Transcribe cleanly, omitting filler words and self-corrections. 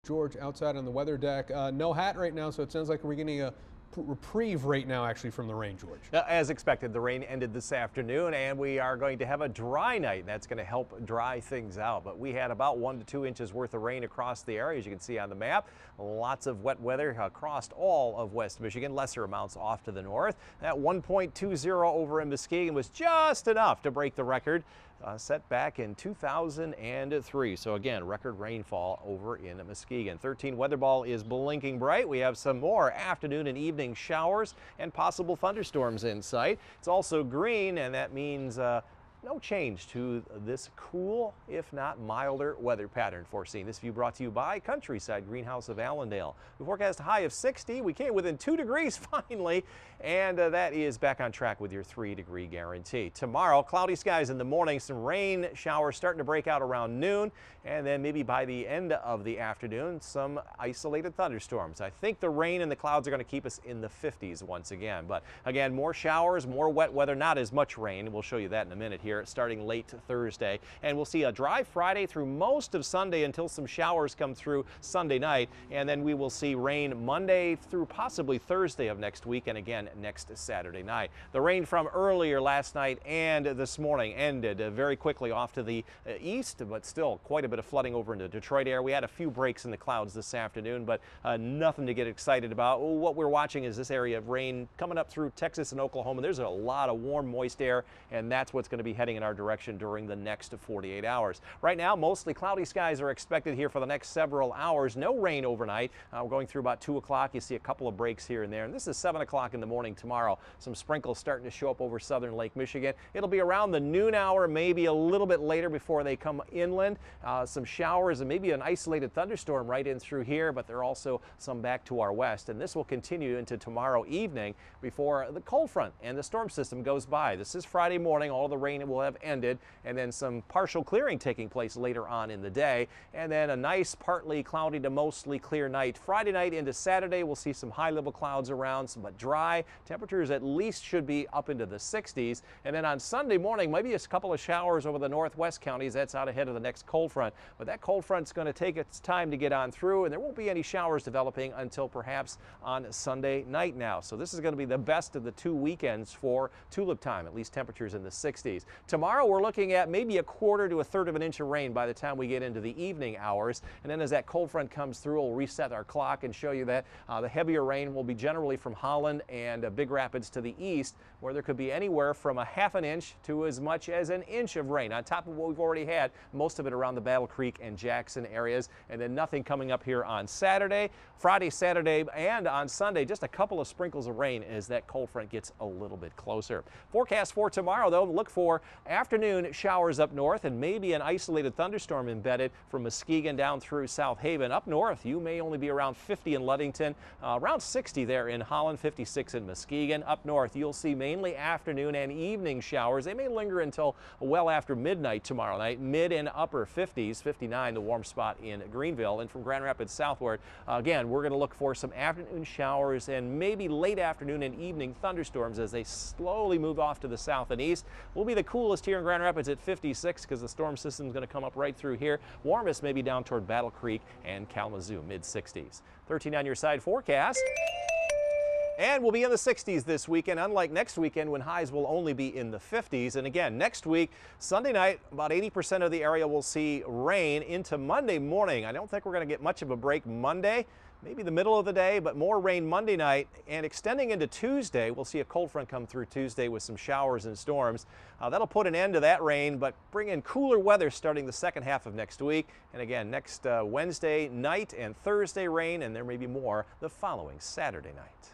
George outside on the weather deck. No hat right now, so it sounds like we're getting a reprieve right now actually from the rain, George. As expected, the rain ended this afternoon and we are going to have a dry night. That's going to help dry things out. But we had about 1 to 2 inches worth of rain across the area, as you can see on the map. Lots of wet weather across all of West Michigan, lesser amounts off to the north. That 1.20 over in Muskegon was just enough to break the record set back in 2003. So again, record rainfall over in Muskegon. 13 weather ball is blinking bright. We have some more afternoon and evening showers and possible thunderstorms in sight. It's also green, and that means no change to this cool, if not milder, weather pattern foreseen. This view brought to you by Countryside Greenhouse of Allendale. We forecast a high of 60. We came within 2 degrees finally, and that is back on track with your 3-degree guarantee. Tomorrow, cloudy skies in the morning, some rain showers starting to break out around noon, and then maybe by the end of the afternoon, some isolated thunderstorms. I think the rain and the clouds are going to keep us in the 50s once again. But again, more showers, more wet weather, not as much rain. We'll show you that in a minute here, starting late Thursday. And we'll see a dry Friday through most of Sunday until some showers come through Sunday night. And then we will see rain Monday through possibly Thursday of next week, and again next Saturday night. The rain from earlier last night and this morning ended very quickly off to the east, but still quite a bit of flooding over in the Detroit area. We had a few breaks in the clouds this afternoon, but nothing to get excited about. What we're watching is this area of rain coming up through Texas and Oklahoma. There's a lot of warm, moist air, and that's what's going to be heading in our direction during the next 48 hours. Right now, mostly cloudy skies are expected here for the next several hours. No rain overnight. We're going through about 2 o'clock. You see a couple of breaks here and there, and this is 7 o'clock in the morning tomorrow. Some sprinkles starting to show up over southern Lake Michigan. It'll be around the noon hour, maybe a little bit later before they come inland. Some showers and maybe an isolated thunderstorm right in through here, but there are also some back to our west, and this will continue into tomorrow evening before the cold front and the storm system goes by. This is Friday morning. All the rain will have ended, and then some partial clearing taking place later on in the day, and then a nice partly cloudy to mostly clear night Friday night into Saturday. We'll see some high level clouds around, but dry. Temperatures at least should be up into the 60s, and then on Sunday morning maybe a couple of showers over the northwest counties. That's out ahead of the next cold front, but that cold front's going to take its time to get on through, and there won't be any showers developing until perhaps on Sunday night now. So this is going to be the best of the 2 weekends for tulip time, at least temperatures in the 60s. Tomorrow we're looking at maybe a 1/4 to 1/3 of an inch of rain by the time we get into the evening hours, and then as that cold front comes through, we'll reset our clock and show you that the heavier rain will be generally from Holland and Big Rapids to the east, where there could be anywhere from a 1/2 inch to as much as an inch of rain on top of what we've already had, most of it around the Battle Creek and Jackson areas, and then nothing coming up here on Saturday, Friday, Saturday, and on Sunday. Just a couple of sprinkles of rain as that cold front gets a little bit closer. Forecast for tomorrow, though, look for afternoon showers up north and maybe an isolated thunderstorm embedded from Muskegon down through South Haven. Up north, you may only be around 50 in Ludington, around 60 there in Holland, 56 in Muskegon. Up north, you'll see mainly afternoon and evening showers. They may linger until well after midnight tomorrow night, mid and upper 50s, 59 the warm spot in Greenville. And from Grand Rapids southward, again, we're going to look for some afternoon showers and maybe late afternoon and evening thunderstorms as they slowly move off to the south and east. We'll be the coolest here in Grand Rapids at 56 because the storm system is going to come up right through here. Warmest maybe down toward Battle Creek and Kalamazoo, mid-60s. 13 on your side forecast. And we'll be in the 60s this weekend, unlike next weekend when highs will only be in the 50s. And again, next week, Sunday night, about 80% of the area will see rain into Monday morning. I don't think we're going to get much of a break Monday, maybe the middle of the day, but more rain Monday night. And extending into Tuesday, we'll see a cold front come through Tuesday with some showers and storms. That'll put an end to that rain, but bring in cooler weather starting the second half of next week. And again, next Wednesday night and Thursday rain, and there may be more the following Saturday night.